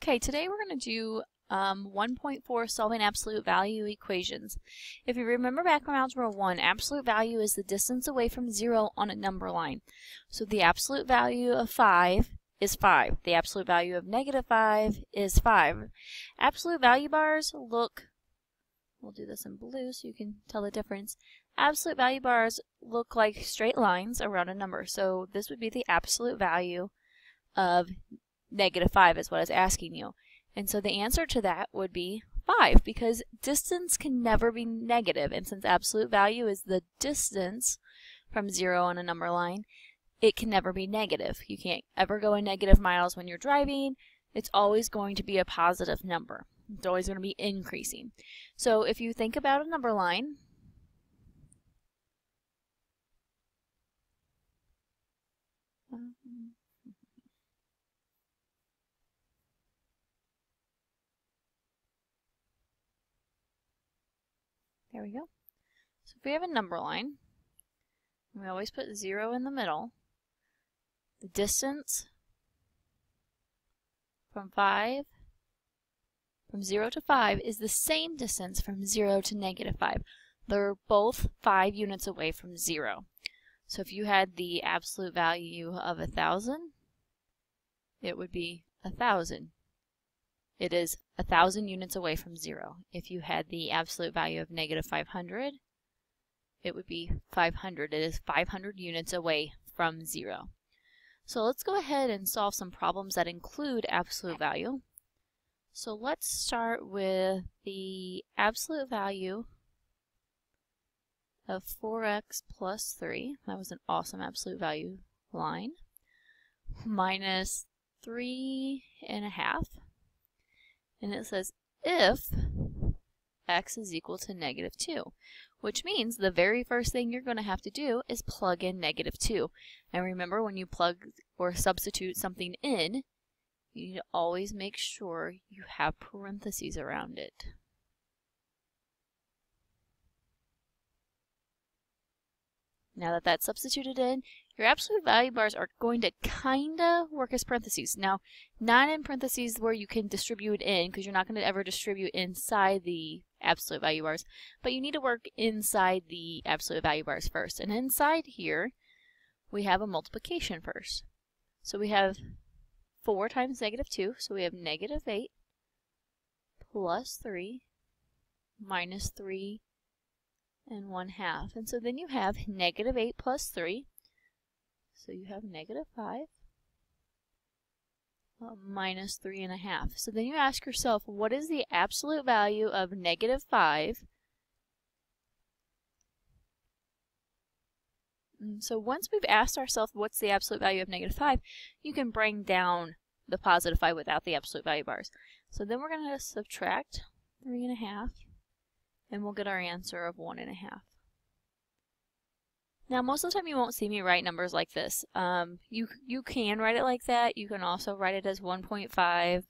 Okay, today we're going to do 1.4 solving absolute value equations. If you remember back from Algebra 1, absolute value is the distance away from 0 on a number line. So the absolute value of 5 is 5. The absolute value of -5 is 5. Absolute value bars look, we'll do this in blue so you can tell the difference. Absolute value bars look like straight lines around a number. So this would be the absolute value of -5 is what it's asking you. And so the answer to that would be 5 because distance can never be negative. And since absolute value is the distance from 0 on a number line, it can never be negative. You can't ever go in negative miles when you're driving. It's always going to be a positive number. It's always going to be increasing. So if you think about a number line, there we go. So if we have a number line, we always put 0 in the middle. The distance from 0 to 5 is the same distance from 0 to -5. They're both 5 units away from 0. So if you had the absolute value of 1,000, it would be 1,000. It is 1,000 units away from 0. If you had the absolute value of -500, it would be 500. It is 500 units away from 0. So let's go ahead and solve some problems that include absolute value. So let's start with the absolute value of 4x plus 3. That was an awesome absolute value line. Minus 3.5. And it says if x is equal to -2, which means the very first thing you're going to have to do is plug in -2. And remember, when you plug or substitute something in, you need to always make sure you have parentheses around it. Now that that's substituted in, your absolute value bars are going to kind of work as parentheses. Now, not in parentheses where you can distribute in, because you're not going to ever distribute inside the absolute value bars, but you need to work inside the absolute value bars first. And inside here, we have a multiplication first. So we have 4 times -2, so we have -8 plus 3 minus 3 and 1/2. And so then you have -8 plus 3. So you have -5 minus 3.5. So then you ask yourself, what is the absolute value of -5? And so once we've asked ourselves what's the absolute value of -5, you can bring down the positive 5 without the absolute value bars. So then we're going to subtract 3.5. and we'll get our answer of 1.5. Now, most of the time you won't see me write numbers like this. You can write it like that. You can also write it as 1.5.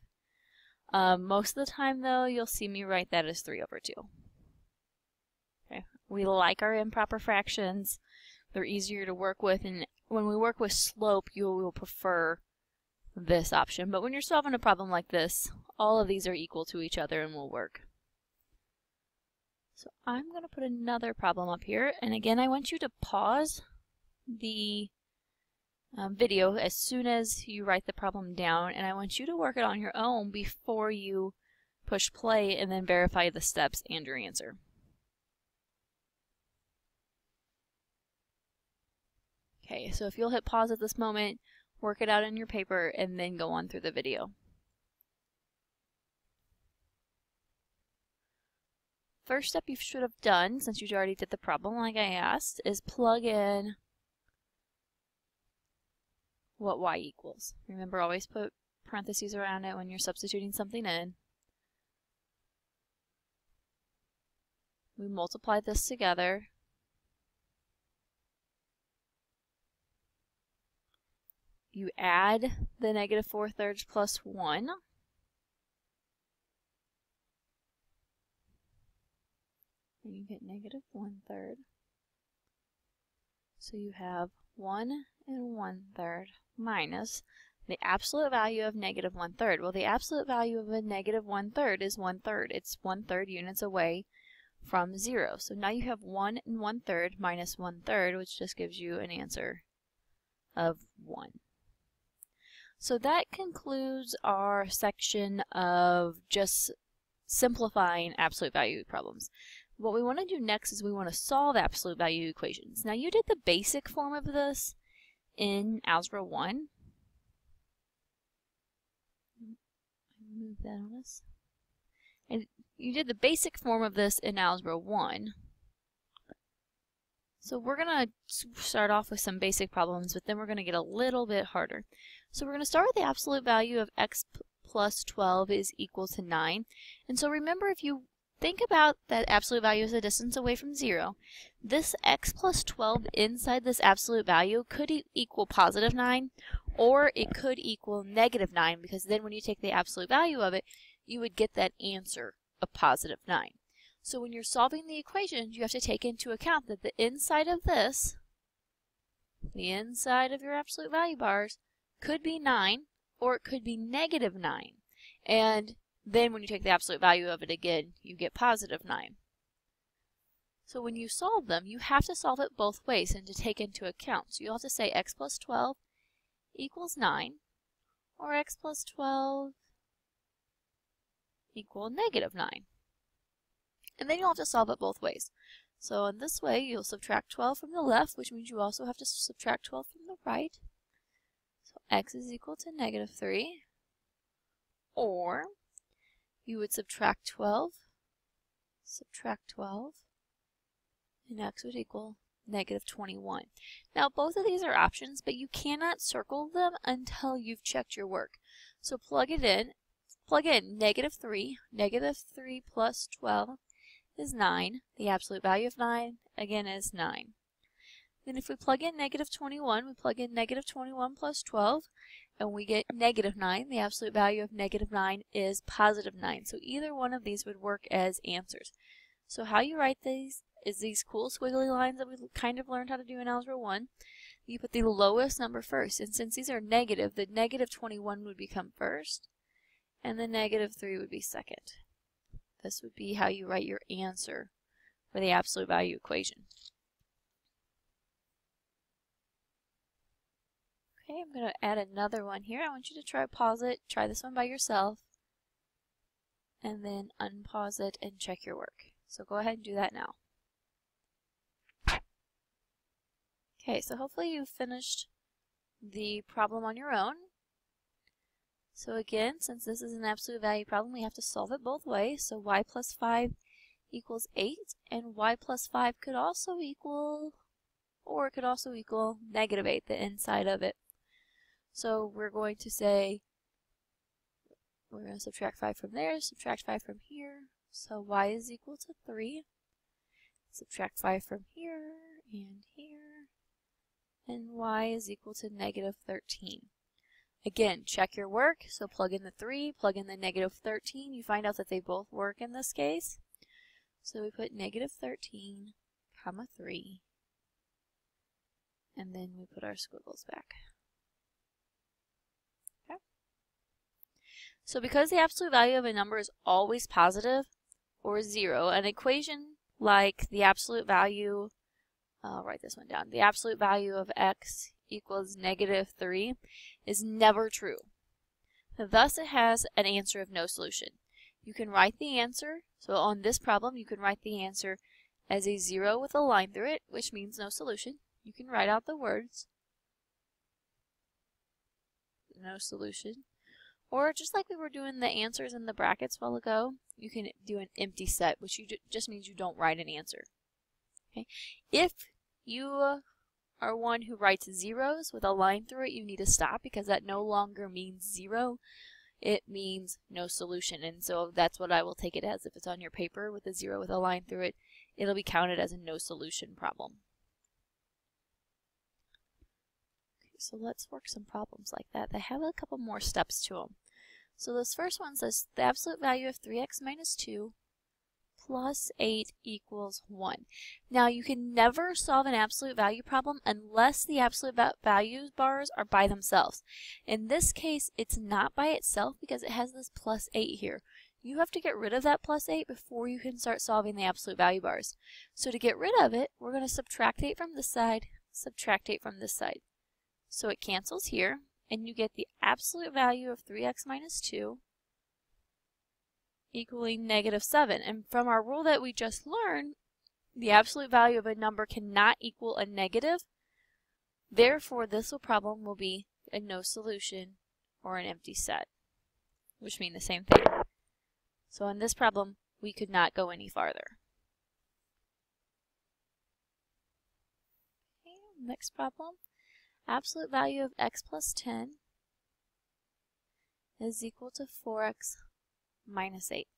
Most of the time, though, you'll see me write that as 3/2. Okay. We like our improper fractions. They're easier to work with, and when we work with slope, you will prefer this option. But when you're solving a problem like this, all of these are equal to each other and will work. So I'm going to put another problem up here, and again I want you to pause the video as soon as you write the problem down, and I want you to work it on your own before you push play and then verify the steps and your answer. Okay, so if you'll hit pause at this moment, work it out in your paper, and then go on through the video. First step you should have done, since you already did the problem like I asked, is plug in what y equals. Remember, always put parentheses around it when you're substituting something in. We multiply this together. You add the -4/3 plus 1. And you get -1/3. So you have 1 and 1/3 minus The absolute value of negative 1/3. Well, the absolute value of a negative 1/3 is 1/3. It's 1/3 units away from 0. So now you have 1 and 1/3 minus 1/3, which just gives you an answer of 1. So that concludes our section of just simplifying absolute value problems. What we want to do next is we want to solve absolute value equations. Now you did the basic form of this in Algebra 1. Move that on us. And you did the basic form of this in Algebra 1. So we're going to start off with some basic problems, but then we're going to get a little bit harder. So we're going to start with the absolute value of x plus 12 is equal to 9. And so remember, if you think about that absolute value as a distance away from 0, this x plus 12 inside this absolute value could equal positive 9, or it could equal negative 9, because then when you take the absolute value of it, you would get that answer of positive 9. So when you're solving the equations, you have to take into account that the inside of this, the inside of your absolute value bars, could be 9, or it could be negative 9. And then when you take the absolute value of it again, you get positive 9. So when you solve them, you have to solve it both ways and to take into account. So you'll have to say x plus 12 equals 9, or x plus 12 equal negative 9. And then you'll have to solve it both ways. So in this way, you'll subtract 12 from the left, which means you also have to subtract 12 from the right. So x is equal to negative 3. Or you would subtract 12, and x would equal negative 21. Now both of these are options, but you cannot circle them until you've checked your work. So plug in negative 3 plus 12 is 9. The absolute value of 9, again, is 9. Then if we plug in negative 21, we plug in negative 21 plus 12, and we get negative 9. The absolute value of negative 9 is positive 9. So either one of these would work as answers. So how you write these is these cool squiggly lines that we kind of learned how to do in Algebra 1. You put the lowest number first, and since these are negative, the negative 21 would become first, and the negative 3 would be second. This would be how you write your answer for the absolute value equation. Okay, I'm going to add another one here. I want you to pause it, try this one by yourself, and then unpause it and check your work. So go ahead and do that now. Okay, so hopefully you've finished the problem on your own. So again, since this is an absolute value problem, we have to solve it both ways. So y plus 5 equals 8, and y plus 5 could also equal, or it could also equal negative 8, the inside of it. So we're going to say, we're going to subtract 5 from there, subtract 5 from here. So y is equal to 3. Subtract 5 from here and here. And y is equal to negative 13. Again, check your work. So plug in the 3, plug in the negative 13. You find out that they both work in this case. So we put negative 13, comma 3. And then we put our squiggles back. Okay. So because the absolute value of a number is always positive or 0, an equation like the absolute value, I'll write this one down, the absolute value of x equals negative 3 is never true. Thus it has an answer of no solution. You can write the answer, so on this problem you can write the answer as a 0 with a line through it, which means no solution. You can write out the words, no solution. Or just like we were doing the answers in the brackets a while ago, you can do an empty set, which just means you don't write an answer. Okay? If you are one who writes zeros with a line through it, you need to stop, because that no longer means 0. It means no solution. And so that's what I will take it as. If it's on your paper with a 0 with a line through it, it'll be counted as a no solution problem. Okay, so let's work some problems like that. They have a couple more steps to them. So this first one says the absolute value of 3x minus 2 plus 8 equals 1. Now you can never solve an absolute value problem unless the absolute values bars are by themselves. In this case, it's not by itself because it has this plus 8 here. You have to get rid of that plus 8 before you can start solving the absolute value bars. So to get rid of it, we're going to subtract 8 from this side, subtract 8 from this side. So it cancels here, and you get the absolute value of 3x minus 2 equaling negative 7. And from our rule that we just learned, the absolute value of a number cannot equal a negative. Therefore, this problem will be a no solution or an empty set, which mean the same thing. So in this problem, we could not go any farther. Okay, next problem. Absolute value of x plus 10 is equal to 4x minus 8.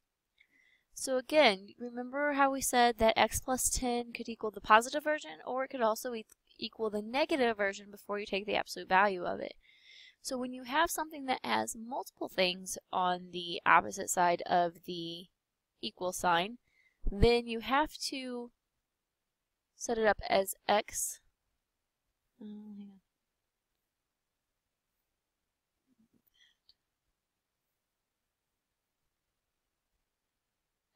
So again, remember how we said that x plus 10 could equal the positive version, or it could also equal the negative version before you take the absolute value of it. So when you have something that has multiple things on the opposite side of the equal sign, then you have to set it up as x.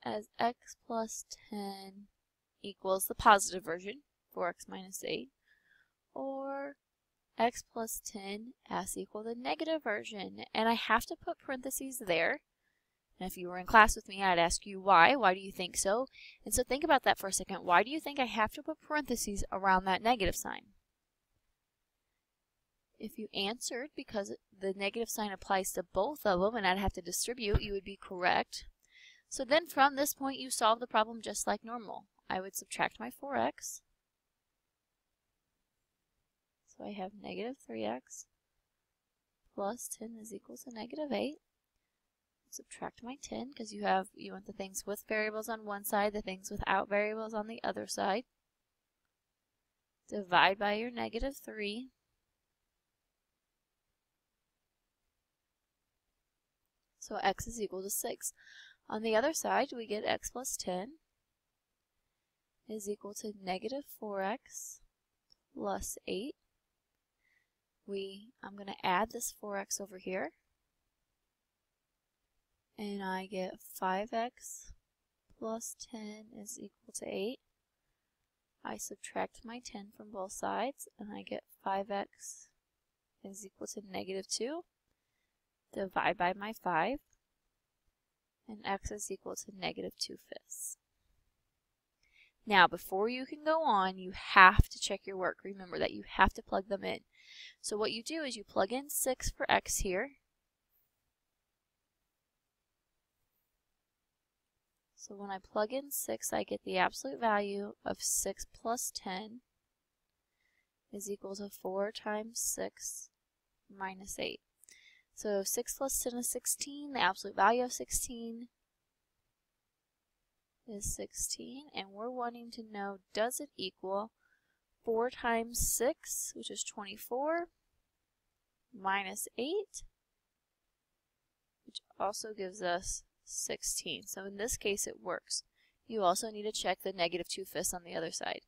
As x plus 10 equals the positive version, 4x minus 8, or x plus 10 as equal the negative version. And I have to put parentheses there. And if you were in class with me, I'd ask you why. Why do you think so? And so think about that for a second. Why do you think I have to put parentheses around that negative sign? If you answered because the negative sign applies to both of them and I'd have to distribute, you would be correct. So then from this point, you solve the problem just like normal. I would subtract my 4x. So I have negative 3x plus 10 is equal to negative 8. Subtract my 10 because you want the things with variables on one side, the things without variables on the other side. Divide by your negative 3. So x is equal to 6. On the other side, we get x plus 10 is equal to negative 4x plus 8. I'm going to add this 4x over here, and I get 5x plus 10 is equal to 8. I subtract my 10 from both sides, and I get 5x is equal to negative 2. Divide by my 5, and x is equal to negative 2/5. Now, before you can go on, you have to check your work. Remember that you have to plug them in. So what you do is you plug in 6 for x here. So when I plug in 6, I get the absolute value of 6 plus 10 is equal to 4 times 6 minus 8. So 6 plus 10 is 16. The absolute value of 16 is 16. And we're wanting to know, does it equal 4 times 6, which is 24, minus 8, which also gives us 16. So in this case, it works. You also need to check the negative 2/5 on the other side.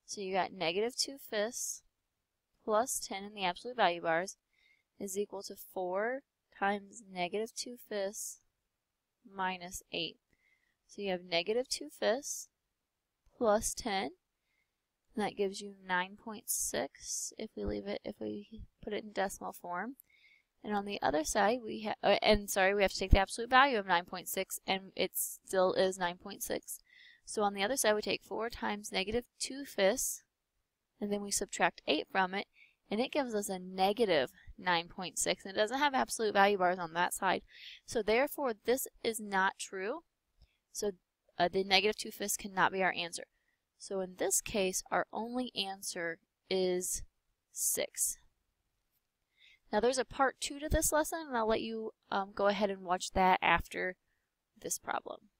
So you got negative 2/5 plus 10 in the absolute value bars is equal to 4 times negative 2/5 minus 8. So you have negative 2/5 plus 10, and that gives you 9.6 if we put it in decimal form. And on the other side, we have to take the absolute value of 9.6, and it still is 9.6. So on the other side, we take 4 times negative 2/5, and then we subtract 8 from it, and it gives us a negative 9.6, and it doesn't have absolute value bars on that side. So therefore, this is not true. So the negative 2/5 cannot be our answer. So in this case, our only answer is 6. Now there's a part 2 to this lesson, and I'll let you go ahead and watch that after this problem.